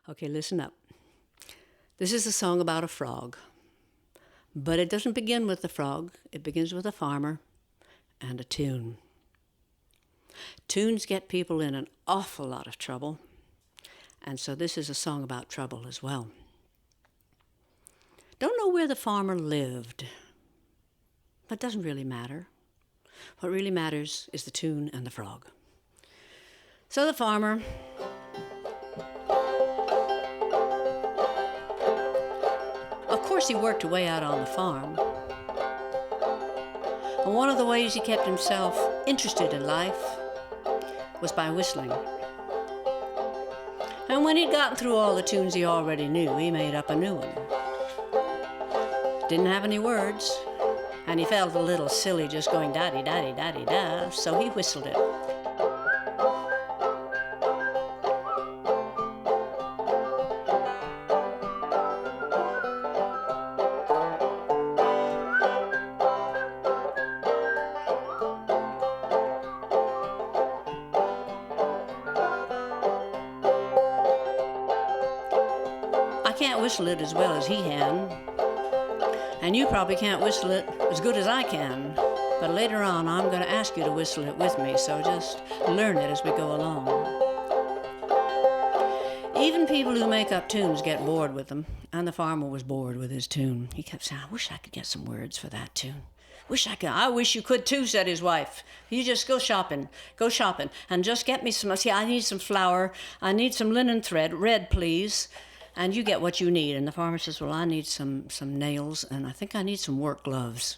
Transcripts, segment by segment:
Okay, listen up. This is a song about a frog. But it doesn't begin with the frog. It begins with a farmer and a tune. Tunes get people in an awful lot of trouble. And so this is a song about trouble as well. Don't know where the farmer lived. But it doesn't really matter. What really matters is the tune and the frog. So the farmer, of course, he worked away out on the farm. And one of the ways he kept himself interested in life was by whistling. And when he'd gotten through all the tunes he already knew, he made up a new one. Didn't have any words, and he felt a little silly just going da-dee-da-dee-da-dee-da, so he whistled it. I can't whistle it as well as he can, and you probably can't whistle it as good as I can, but later on I'm going to ask you to whistle it with me, so just learn it as we go along. Even people who make up tunes get bored with them, and the farmer was bored with his tune. He kept saying, I wish I could get some words for that tune. I wish you could too, said his wife. You just go shopping, and just get me some, see, I need some flour, I need some linen thread, red please, and you get what you need. And the farmer says, well, I need some nails, and I think I need some work gloves.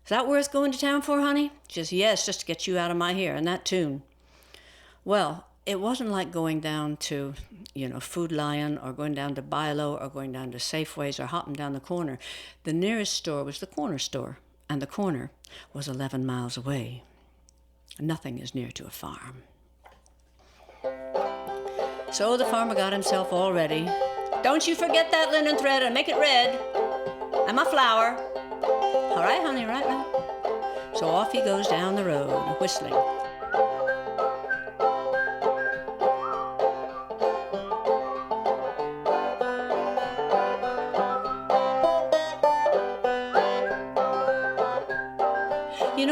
Is that worth going to town for, honey? She says, yes, just to get you out of my hair and that tune. Well, it wasn't like going down to, Food Lion or going down to Bilo or going down to Safeways or hopping down the corner. The nearest store was the corner store, and the corner was 11 miles away. Nothing is near to a farm. So the farmer got himself all ready. Don't you forget that linen thread and make it red. And my flour. All right, honey, right now. So off he goes down the road, whistling.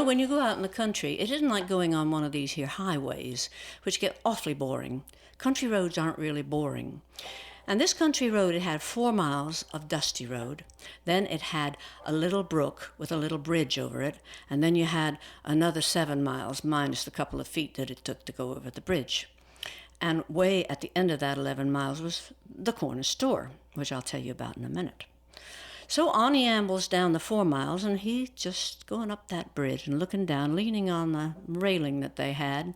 When you go out in the country, it isn't like going on one of these here highways, which get awfully boring. Country roads aren't really boring. And this country road, it had 4 miles of dusty road. Then it had a little brook with a little bridge over it. And then you had another 7 miles, minus the couple of feet that it took to go over the bridge. And way at the end of that 11 miles was the corner store, which I'll tell you about in a minute. So on he ambles down the 4 miles, and he's just going up that bridge and looking down, leaning on the railing that they had,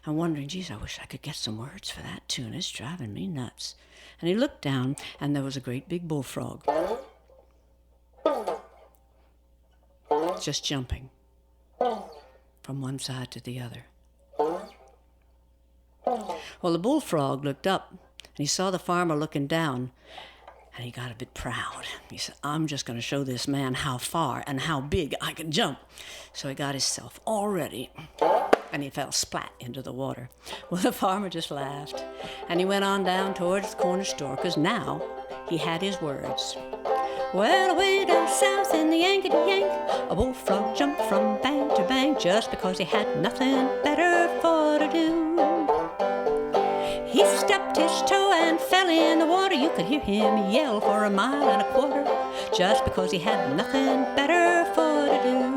and wondering, geez, I wish I could get some words for that tune. It's driving me nuts. And he looked down, and there was a great big bullfrog. Just jumping from one side to the other. Well, the bullfrog looked up, and he saw the farmer looking down, and he got a bit proud. He said, I'm just going to show this man how far and how big I can jump. So he got himself all ready, and he fell splat into the water. Well, the farmer just laughed, and he went on down towards the corner store, because now he had his words. Well, away down south in the Yankety-Yank, a bullfrog jumped from bank to bank just because he had nothing better for to do. He stubbed his toe and fell in the water. You could hear him yell for 1.25 miles, just because he had nothing better for to do.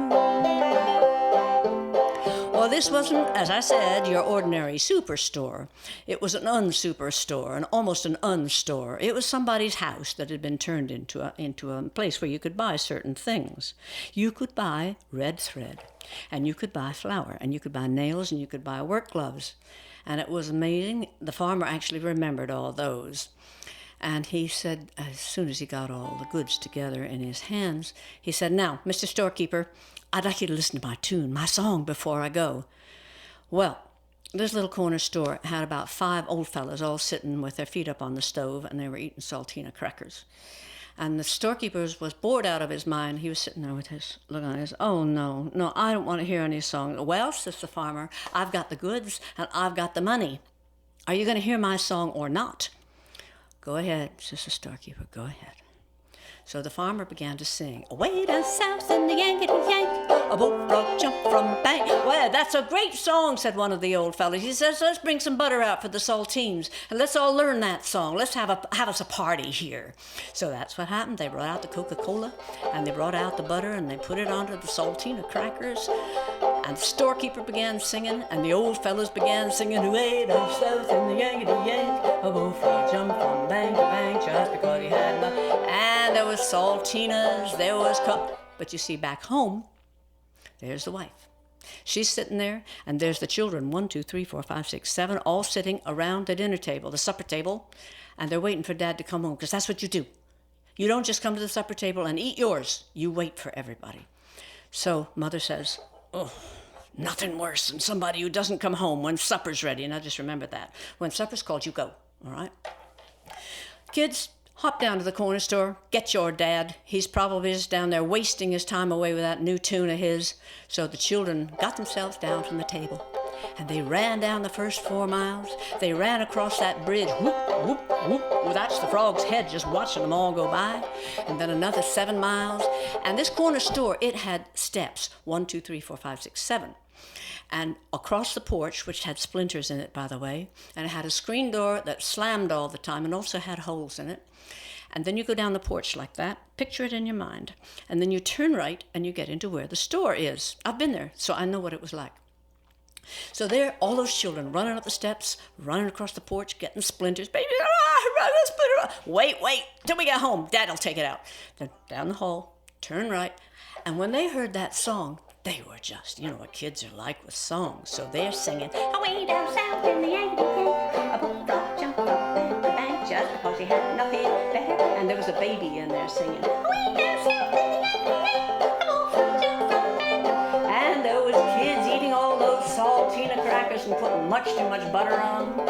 Well, this wasn't, as I said, your ordinary superstore. It was an unsuperstore, and almost an unstore. It was somebody's house that had been turned into a place where you could buy certain things. You could buy red thread, and you could buy flour, and you could buy nails, and you could buy work gloves. And it was amazing. The farmer actually remembered all those. And he said, as soon as he got all the goods together in his hands, he said, now, Mr. Storekeeper, I'd like you to listen to my tune, my song, before I go. Well, this little corner store had about 5 old fellas all sitting with their feet up on the stove, and they were eating saltine crackers. And the storekeeper was bored out of his mind. He was sitting there with his look on his, oh, no, I don't want to hear any song. Well, says the farmer, I've got the goods and I've got the money. Are you going to hear my song or not? Go ahead, says the storekeeper, go ahead. So the farmer began to sing, away down south in the Yankety-Yank, a bullfrog jumped from bank. Well, that's a great song, said one of the old fellows. He says, let's bring some butter out for the saltines, and let's all learn that song. Let's have us a party here. So that's what happened. They brought out the Coca-Cola, and they brought out the butter, and they put it onto the saltine crackers, and the storekeeper began singing, and the old fellows began singing, away down south in the Yankety-Yank, a bullfrog jumped from bank to bank just because he had enough. And there was saltinas, there was but you see, back home, there's the wife. She's sitting there, and there's the children, 1, 2, 3, 4, 5, 6, 7, all sitting around the dinner table, the supper table, and they're waiting for Dad to come home, because that's what you do. You don't just come to the supper table and eat yours. You wait for everybody. So Mother says, oh, nothing worse than somebody who doesn't come home when supper's ready. And I just remember that. When supper's called, you go, all right? Kids, hop down to the corner store, get your dad. He's probably just down there wasting his time away with that new tune of his. So the children got themselves down from the table, and they ran down the first 4 miles. They ran across that bridge, whoop, whoop, whoop. Well, that's the frog's head just watching them all go by. And then another 7 miles. And this corner store, it had steps, 1, 2, 3, 4, 5, 6, 7. And across the porch, which had splinters in it, by the way, and it had a screen door that slammed all the time and also had holes in it. And then you go down the porch like that, picture it in your mind, and then you turn right and you get into where the store is. I've been there, so I know what it was like. So there, all those children running up the steps, running across the porch, getting splinters. Baby, run a splinter. Wait, till we get home. Dad'll take it out. Then down the hall, turn right, and when they heard that song, they were just, you know what kids are like with songs. So they're singing, away down south in the Yankety-Yank, a bullfrog jumped up in the bank just because he had nothing better. And there was a baby in there singing, away down south in the Yankety-Yank, a bullfrog jumped from the bank. And there was kids eating all those saltina crackers and putting much too much butter on them.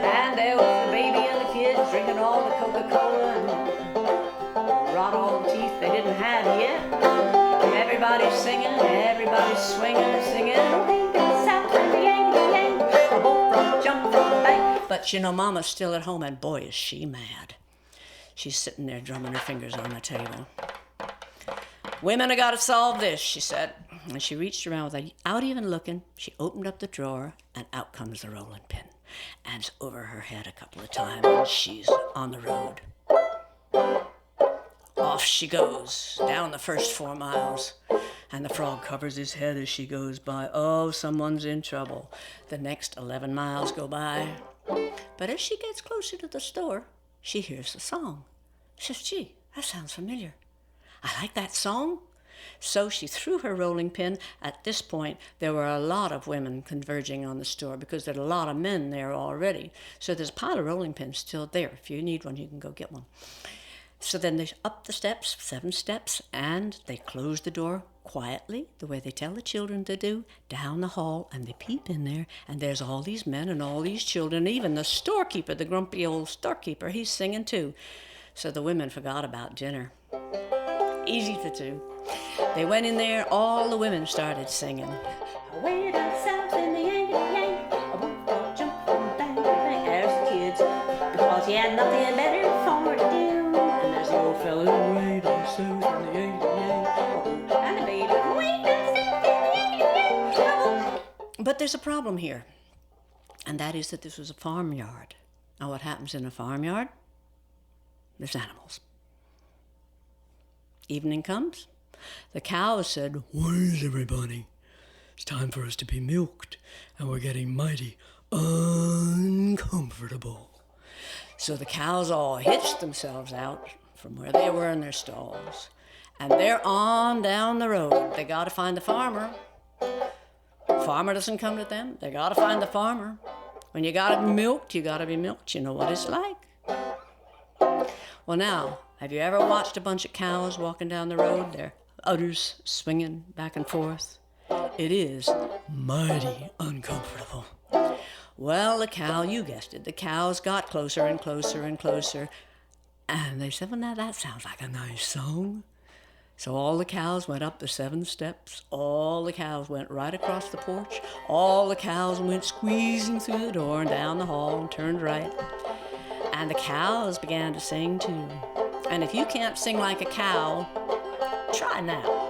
And there was the baby and the kids drinking all the Coca-Cola and rot all the teeth they didn't have yet. Everybody's singing, everybody's swinging and singing, away down south in the Yankety-Yank, a bullfrog jumped from the bank. But you know, Mama's still at home, and boy, is she mad. She's sitting there drumming her fingers on the table. Women have got to solve this, she said. And she reached around without even looking. She opened up the drawer, and out comes the rolling pin. And it's over her head a couple of times, and she's on the road. Off she goes, down the first 4 miles, and the frog covers his head as she goes by. Oh, someone's in trouble. The next 11 miles go by. But as she gets closer to the store, she hears the song. She says, gee, that sounds familiar. I like that song. So she threw her rolling pin. At this point, there were a lot of women converging on the store because there are a lot of men there already. So there's a pile of rolling pins still there. If you need one, you can go get one. So then they up the steps, 7 steps, and they close the door quietly, the way they tell the children to do, down the hall, and they peep in there, and there's all these men and all these children, even the storekeeper, the grumpy old storekeeper, he's singing too. So the women forgot about dinner. Easy to do. They went in there, all the women started singing. Away down south in the Yankety-Yank, a bullfrog jumped from bank to bank. There's the kids, because he had nothing better for to do. And there's the old fella, away down south in the Yankety-Yank, and the baby, away down south in the Yankety-Yank. But there's a problem here, and that is that this was a farmyard. Now what happens in a farmyard? There's animals. Evening comes. The cow said, where's everybody? It's time for us to be milked, and we're getting mighty uncomfortable. So the cows all hitched themselves out from where they were in their stalls, and they're on down the road. They got to find the farmer. The farmer doesn't come to them. They got to find the farmer. When you got to be milked, you got to be milked. You know what it's like. Well, now, have you ever watched a bunch of cows walking down the road? Their udders swinging back and forth. It is mighty uncomfortable. Well, the cow, you guessed it, the cows got closer and closer and closer. And they said, well, now that sounds like a nice song. So all the cows went up the 7 steps. All the cows went right across the porch. All the cows went squeezing through the door and down the hall and turned right. And the cows began to sing too. And if you can't sing like a cow, try now.